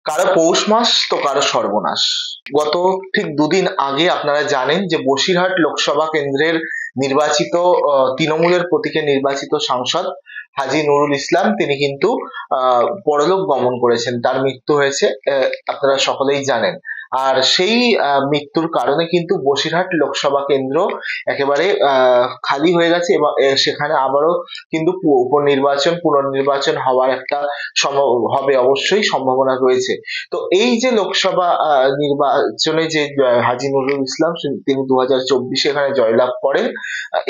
কারো পৌষ মাস তো কারো সর্বনাশ। গত ঠিক দুদিন আগে আপনারা জানেন যে বসিরহাট লোকসভা কেন্দ্রের নির্বাচিত তৃণমূলের প্রতীকে নির্বাচিত সাংসদ হাজী নুরুল ইসলাম তিনি কিন্তু পরলোক গমন করেছেন, তার মৃত্যু হয়েছে, আপনারা সকলেই জানেন। আর সেই মৃত্যুর কারণে কিন্তু বসিরহাট লোকসভা কেন্দ্র একেবারে খালি হয়ে গেছে এবং সেখানে আবারও কিন্তু পুনর্নির্বাচন হওয়ার একটা হবে, অবশ্যই সম্ভাবনা রয়েছে। তো এই যে লোকসভা নির্বাচনে যে হাজী নুরুল ইসলাম তিনি 2024 এখানে জয়লাভ করেন,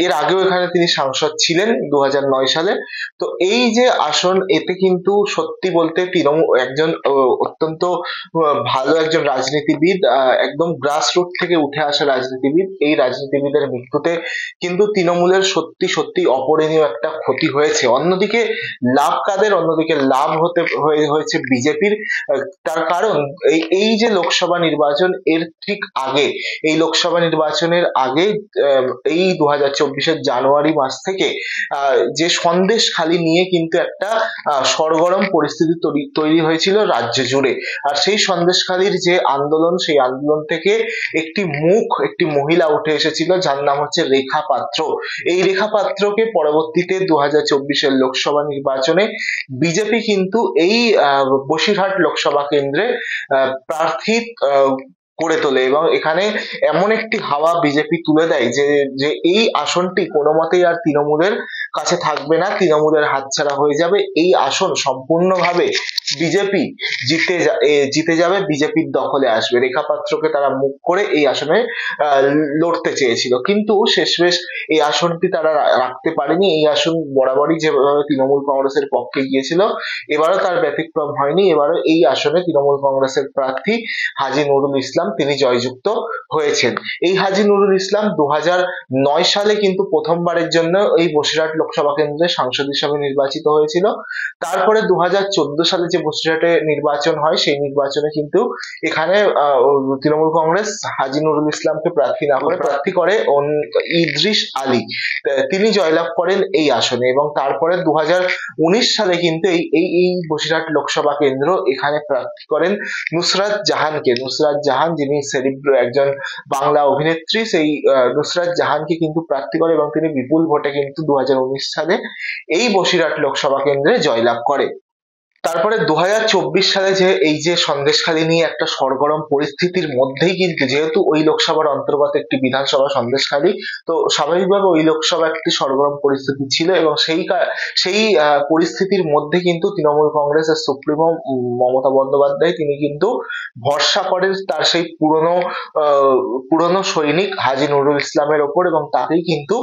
এর আগেও এখানে তিনি সাংসদ ছিলেন 2009 সালে। তো এই যে আসন, এতে কিন্তু সত্যি বলতে তৃণমূল একজন অত্যন্ত ভালো একজন রাজনীতিবিদ, একদম গ্রাসরুট থেকে উঠে আসা রাজনীতিবিদ, এই রাজনীতিবিদের মৃত্যুতে কিন্তু তৃণমূলের সত্যি সত্যি অপূরণীয় একটা ক্ষতি হয়েছে। অন্যদিকে লাভ কাদের? অন্যদিকে লাভ হয়েছে বিজেপির। তার কারণ এই যে লোকসভা নির্বাচন, এর ঠিক আগে, এই লোকসভা নির্বাচনের আগে এই 2024-এর জানুয়ারি মাস থেকে যে সন্দেশখালি নিয়ে কিন্তু একটা সরগরম পরিস্থিতি তৈরি হয়েছিল রাজ্য জুড়ে। আর সেই সন্দেশখালির যে আন্দোলন, সেই আন্দোলন থেকে একটি মহিলা উঠে এসেছিল, যার নাম হচ্ছে রেখা পাত্র। এই রেখা পাত্রকে পরবর্তীতে 2024-এর লোকসভা নির্বাচনে বিজেপি কিন্তু এই বসিরহাট লোকসভা কেন্দ্রে প্রার্থী করে তোলে এবং এখানে এমন একটি হাওয়া বিজেপি তুলে দেয় যে এই আসনটি কোনো মতেই আর তৃণমূলের কাছে থাকবে না, তৃণমূলের হাতছাড়া হয়ে যাবে। এই আসন সম্পূর্ণভাবে বিজেপি জিতে যাবে, বিজেপির দখলে আসবে। রেখা পাত্রকে তারা মুখ করে এই আসনে লড়তে চেয়েছিল, কিন্তু শেষমেশ এই আসনটি তারা রাখতে পারেনি। এই আসন বরাবরই যেভাবে তৃণমূল কংগ্রেসের পক্ষে গিয়েছিল, এবারও তার ব্যতিক্রম হয়নি। এবারও এই আসনে তৃণমূল কংগ্রেসের প্রার্থী হাজী নুরুল ইসলাম তিনি জয়যুক্ত হয়েছেন। এই হাজী নুরুল ইসলাম 2009 সালে কিন্তু প্রথমবারের জন্য এই বসিরহাট লোকসভা কেন্দ্রে সাংসদ হিসেবে নির্বাচিত হয়েছিল। তারপরে 2014 সালে যে বসিরহাটে নির্বাচন হয়, সেই নির্বাচনে কিন্তু এখানে তৃণমূল কংগ্রেস হাজী নুরুল ইসলামকে প্রার্থী না করে প্রার্থী করে ইদ্রিস আলী, তিনি জয়লাভ করেন এই আসনে। এবং তারপরে 2019 সালে কিন্তু এই বসিরহাট লোকসভা কেন্দ্র এখানে প্রার্থী করেন নুসরাত জাহানকে। নুসরাত জাহান, যিনি একজন বাংলা অভিনেত্রী, সেই নুসরাত জাহানকে কিন্তু প্রার্থী করে এবং তিনি বিপুল ভোটে কিন্তু 2019 সালে এই বসিরহাট লোকসভা কেন্দ্রে জয়লাভ করে। তারপরে 2024 সালে এই যে সন্দেশখালি নিয়ে একটা সরগরম পরিস্থিতির মধ্যেই কিন্তু, যেহেতু ওই লোকসভার অন্তর্গত একটি বিধানসভা সন্দেশখালি, তো স্বাভাবিকভাবে ওই লোকসভা একটি সরগরম পরিস্থিতি ছিল এবং সেই পরিস্থিতির মধ্যে কিন্তু তৃণমূল কংগ্রেসের সুপ্রিমো মমতা বন্দ্যোপাধ্যায় তিনি কিন্তু ভরসা করেন তার সেই পুরনো সৈনিক হাজী নুরুল ইসলামের ওপর এবং তাকেই কিন্তু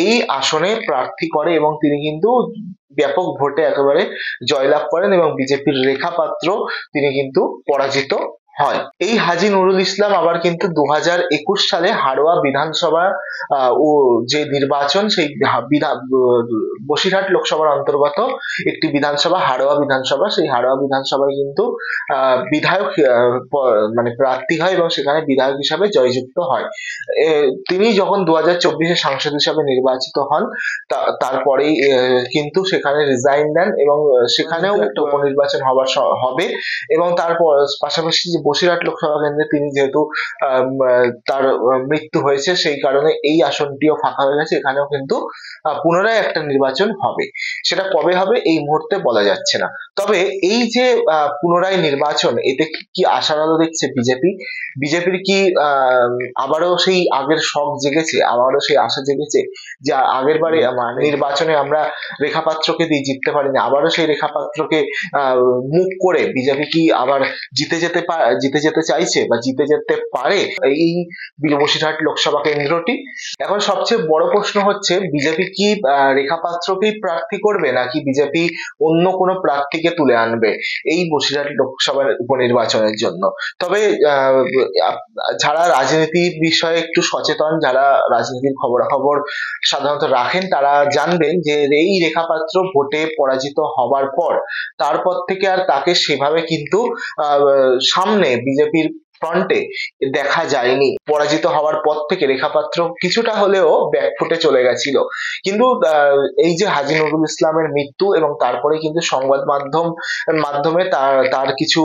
এই আসনে প্রার্থী করে এবং তিনি কিন্তু ব্যাপক ভোটে একেবারে জয়লাভ করেন এবং বিজেপির রেখা পাত্র তিনি কিন্তু পরাজিত হয়। এই হাজী নুরুল ইসলাম আবার কিন্তু 2021 সালে হাড়োয়া বিধানসভা ও যে নির্বাচন, সেই বসিরহাট লোকসভার অন্তর্গত একটি বিধানসভা হাড়োয়া বিধানসভা, সেই হাড়োয়া বিধানসভায় কিন্তু বিধায়ক মানে প্রার্থী হয় এবং সেখানে বিধায়ক হিসাবে জয়যুক্ত হয়। তিনি যখন 2024-এ সাংসদ হিসাবে নির্বাচিত হন, তারপরেই কিন্তু সেখানে রিজাইন দেন এবং সেখানেও একটা উপনির্বাচন হবে এবং তারপর পাশাপাশি যে বসিরহাট লোকসভা কেন্দ্রে তিনি যেহেতু তার মৃত্যু হয়েছে, সেই কারণে এই আসনটিও ফাঁকা হয়ে গেছে। এখানেও কিন্তু পুনরায় একটা নির্বাচন হবে, সেটা কবে হবে এই মুহূর্তে বলা যাচ্ছে না। তবে এই যে পুনরায় নির্বাচন, এতে কি আশার আলো দেখছে বিজেপির কি আবারও সেই আগের শখ জেগেছে, আবারও সেই আশা জেগেছে যে আগের বারে নির্বাচনে আমরা রেখা পাত্রকে দিয়ে জিততে পারিনি, আবারও সেই রেখা পাত্রকে মুখ করে বিজেপি কি আবার জিতে যেতে চাইছে বা জিতে যেতে পারে এই বসিরহাট লোকসভা কেন্দ্রটি? এখন সবচেয়ে বড় প্রশ্ন হচ্ছে, বিজেপি কি রেখা পাত্রকেই প্রার্থী করবে নাকি বিজেপি অন্য কোনো প্রার্থীকে তুলে আনবে এই বসিরহাট লোকসভার উপনির্বাচনের জন্য? তবে যারা রাজনীতির বিষয়ে একটু সচেতন, যারা রাজনীতির খবরাখবর সাধারণত রাখেন, তারা জানবেন যে এই রেখা পাত্র ভোটে পরাজিত হবার পর তারপর থেকে আর তাকে সেভাবে কিন্তু সামনে বিজেপির ফ্রন্টে দেখা যায়নি। পরাজিত হওয়ার পর থেকে রেখা পাত্র কিছুটা হলেও ব্যাকফুটে চলে গেছিল, কিন্তু এই যে হাজী নুরুল ইসলামের মৃত্যু এবং তারপরে কিন্তু সংবাদ মাধ্যমে তার তার কিছু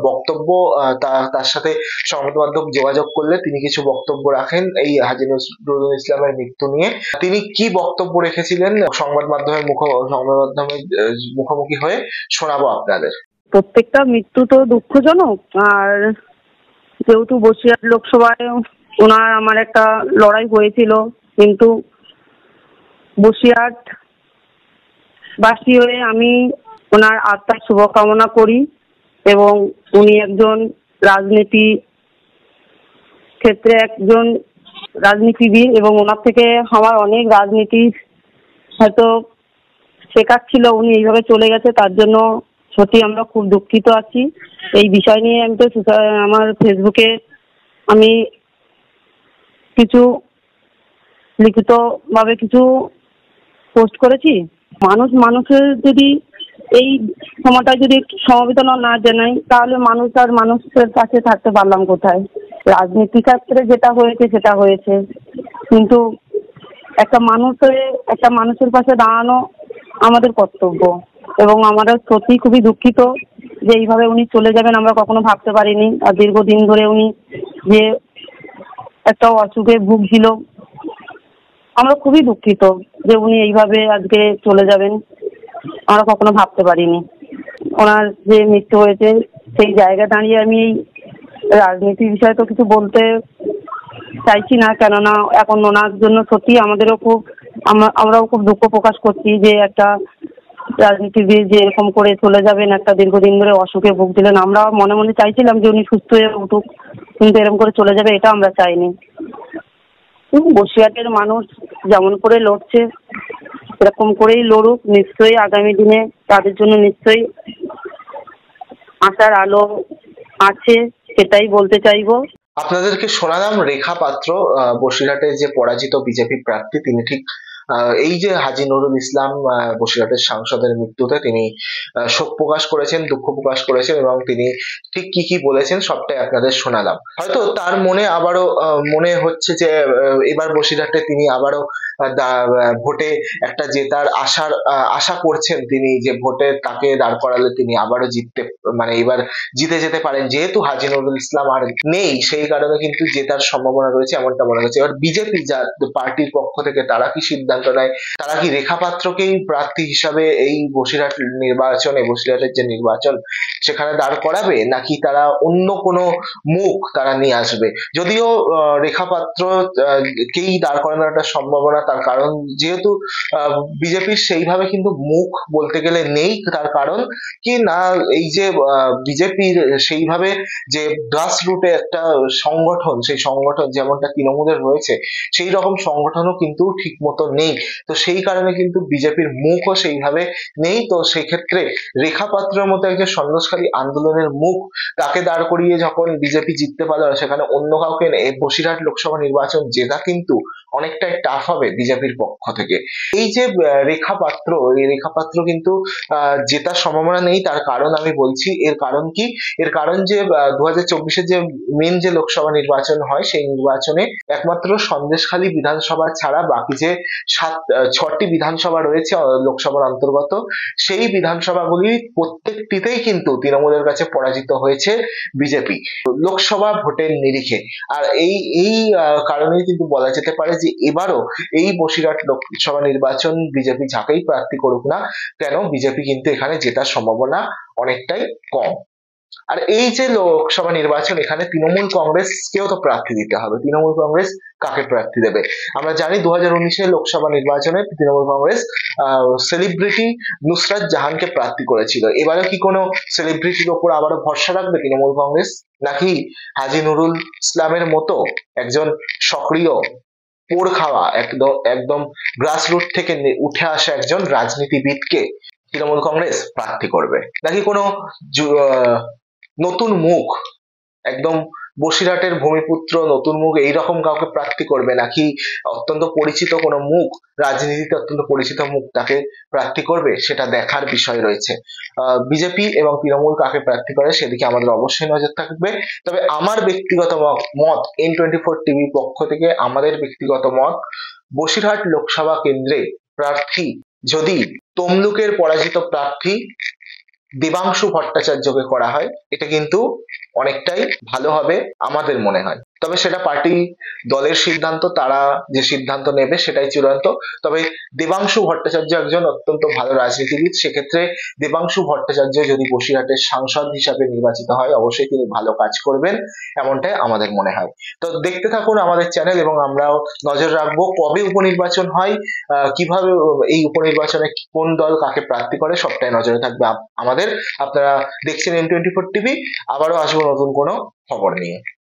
বক্তব্য, তার সাথে সংবাদ মাধ্যম যোগাযোগ করলে তিনি কিছু বক্তব্য রাখেন এই হাজী নজরুল ইসলামের মৃত্যু নিয়ে। তিনি কি বক্তব্য রেখেছিলেন সংবাদ মাধ্যমের মুখোমুখি হয়ে শোনাবো আপনাদের। প্রত্যেকটা মৃত্যু তো দুঃখজনক, আর যেহেতু বসিরহাট লোকসভায় ওনার আমার একটা লড়াই হয়েছিল, কিন্তু বসিরহাট বাসী হয়ে আমি ওনার আত্মার শুভকামনা করি, এবং উনি একজন রাজনীতি ক্ষেত্রে একজন রাজনীতিবিদ, এবং ওনার থেকে আমার অনেক রাজনীতি হয়তো শেখার ছিল। উনি এইভাবে চলে গেছে, তার জন্য সত্যি আমরা খুব দুঃখিত আছি। এই বিষয় নিয়ে আমি তো আমার ফেসবুকে আমি কিছু লিখিতভাবে কিছু পোস্ট করেছি। মানুষের যদি এই সময়টায় যদি একটু সমবেদনা না জানাই, তাহলে মানুষ আর মানুষের কাছে থাকতে পারলাম কোথায়? রাজনীতি ক্ষেত্রে যেটা হয়েছে সেটা হয়েছে, কিন্তু একটা মানুষের পাশে দাঁড়ানো আমাদের কর্তব্য। এবং আমরা সত্যি খুবই দুঃখিত যে এইভাবে উনি চলে যাবেন, আমরা কখনো ভাবতে পারিনি। আর দীর্ঘদিন ধরে উনি যে একটা অসুখে ভুগছিল, আমরা খুবই দুঃখিত যে উনি এইভাবে আজকে চলে যাবেন, আমরা কখনো ভাবতে পারিনি। ওনার যে মৃত্যু হয়েছে সেই জায়গা দাঁড়িয়ে আমি এই রাজনীতির বিষয়ে তো কিছু বলতে চাইছি না, কেননা এখন ওনার জন্য সত্যি আমরাও খুব দুঃখ প্রকাশ করছি যে একটা রাজনীতিবিদ যে এরকম করে চলে যাবেন, একটা দীর্ঘদিন ধরে অসুখে ভুগছিলেন। আমরা মনে মনে চাইছিলাম যে উনি সুস্থ হয়ে উঠুক, কিন্তু এরকম করে চলে যাবে এটা আমরা চাইনি। বসিরহাটের মানুষ যেমন করে লড়ছে এরকম করেই লড়ুক, নিশ্চয়ই আগামী দিনে তাদের জন্য নিশ্চয়ই আশার আলো আছে, সেটাই বলতে চাইবো। আপনাদেরকে শোনালাম রেখা পাত্র, বসিরহাটের যে পরাজিত বিজেপি প্রার্থী, তিনি ঠিক এই যে হাজী নুরুল ইসলাম বসিরহাটের সাংসদের মৃত্যুতে তিনি শোক প্রকাশ করেছেন, দুঃখ প্রকাশ করেছেন, এবং তিনি ঠিক কি কি বলেছেন সবটাই আপনাদের শোনালাম। হয়তো তার মনে আবারও মনে হচ্ছে যে এবার বসিরহাটে তিনি আবারও ভোটে একটা জেতার আশা করছেন, তিনি যে ভোটে তাকে দাঁড় করালে তিনি আবারও এবার জিতে যেতে পারেন। যেহেতু হাজী নুরুল ইসলাম আর নেই, সেই কারণে কিন্তু জেতার সম্ভাবনা রয়েছে এমনটা মনে হচ্ছে। এবার বিজেপি যা পার্টির পক্ষ থেকে তারা কি সিদ্ধান্ত নেয়, তারা কি রেখা পাত্রকেই প্রার্থী হিসাবে এই বসিরহাটের যে নির্বাচন সেখানে দাঁড় করাবে, নাকি তারা অন্য কোনো মুখ তারা নিয়ে আসবে? যদিও রেখা পাত্র কেই দাঁড় করানোর একটা সম্ভাবনা, তার কারণ যেহেতু বিজেপির সেইভাবে কিন্তু মুখ বলতে গেলে নেই। তার কারণ কি না, এই যে বিজেপির সেইভাবে যে গ্রাস রুটে একটা সংগঠন, সেই সংগঠন যেমনটা তৃণমূলের রয়েছে, সেই রকম সংগঠনও কিন্তু ঠিক মতো নেই। তো সেই কারণে কিন্তু বিজেপির মুখও সেইভাবে নেই। তো সেক্ষেত্রে রেখা পাত্রের মতো একজন সন্দেশখালী আন্দোলনের মুখ, তাকে দাঁড় করিয়ে যখন বিজেপি জিততে পারলো, সেখানে অন্য কাউকে বসিরহাট লোকসভা নির্বাচন জেতা কিন্তু অনেকটাই টাফ হবে বিজেপির পক্ষ থেকে। এই যে এই রেখা পাত্র কিন্তু জেতার সম্ভাবনা নেই। তার কারণ আমি বলছি, এর কারণ কি? এর কারণ যে 2024 যে মেন যে লোকসভা নির্বাচন হয়, সেই নির্বাচনে একমাত্র সন্দেশখালী বিধানসভা ছাড়া বাকি যে 6টি বিধানসভা রয়েছে লোকসভার অন্তর্গত, সেই বিধানসভাগুলি প্রত্যেকটিতেই কিন্তু তৃণমূলের কাছে পরাজিত হয়েছে বিজেপি লোকসভা ভোটের নিরিখে। আর এই কারণেই কিন্তু বলা যেতে পারে যে এবারও এই বসিরহাট লোকসভা নির্বাচন বিজেপি যাকেই প্রার্থী করুক না কেন, বিজেপি কিন্তু এখানে জেতার সম্ভাবনা অনেকটাই কম। আর এই যে লোকসভা নির্বাচন, এখানে তৃণমূল কংগ্রেসকেও তো প্রার্থী দিতে হবে। তৃণমূল কংগ্রেস কাকে প্রার্থী দেবে? আমরা জানি 2019 লোকসভা নির্বাচনে তৃণমূল কংগ্রেস সেলিব্রিটি নুসরাত জাহানকে প্রার্থী করেছিল। এবারে কি কোনো সেলিব্রিটির ওপর আবারও ভরসা রাখবে তৃণমূল কংগ্রেস, নাকি হাজী নুরুল ইসলামের মতো একজন সক্রিয় পোড় খাওয়া একদম গ্রাসরুট থেকে উঠে আসা একজন রাজনীতিবিদকে তৃণমূল কংগ্রেস প্রার্থী করবে, নাকি কোনো নতুন মুখ, একদম বসিরহাটের ভূমিপুত্র, নতুন মুখ এইরকম কাউকে প্রার্থী করবে, নাকি অত্যন্ত পরিচিত কোনো মুখ, রাজনীতিতে অত্যন্ত পরিচিত মুখ তাকে প্রার্থী করবে, সেটা দেখার বিষয় রয়েছে। বিজেপি এবং তৃণমূল কাকে প্রার্থী করে সেদিকে আমাদের অবশ্যই নজর থাকবে। তবে আমার ব্যক্তিগত মত, N24 টিভির পক্ষ থেকে আমাদের ব্যক্তিগত মত, বসিরহাট লোকসভা কেন্দ্রে প্রার্থী যদি তমলুকের পরাজিত প্রার্থী দেবাংশু ভট্টাচার্যকে করা হয়, এটা কিন্তু অনেকটাই ভালো হবে আমাদের মনে হয়। তবে সেটা পার্টি দলের সিদ্ধান্ত, তারা যে সিদ্ধান্ত নেবে সেটাই চূড়ান্ত। তবে দেবাংশু ভট্টাচার্য একজন অত্যন্ত ভালো রাজনীতিবিদ, সেক্ষেত্রে দেবাংশু ভট্টাচার্য যদি বসিরহাটের সাংসদ হিসাবে নির্বাচিত হয়, অবশ্যই তিনি ভালো কাজ করবেন, এমনটাই আমাদের মনে হয়। তো দেখতে থাকুন আমাদের চ্যানেল, এবং আমরাও নজর রাখবো কবে উপনির্বাচন হয়, কিভাবে এই উপনির্বাচনে কোন দল কাকে প্রার্থী করে, সবটাই নজরে থাকবে আমাদের। আপনারা দেখছেন N24 টিভি, আবারও আসবো নতুন কোনো খবর নিয়ে।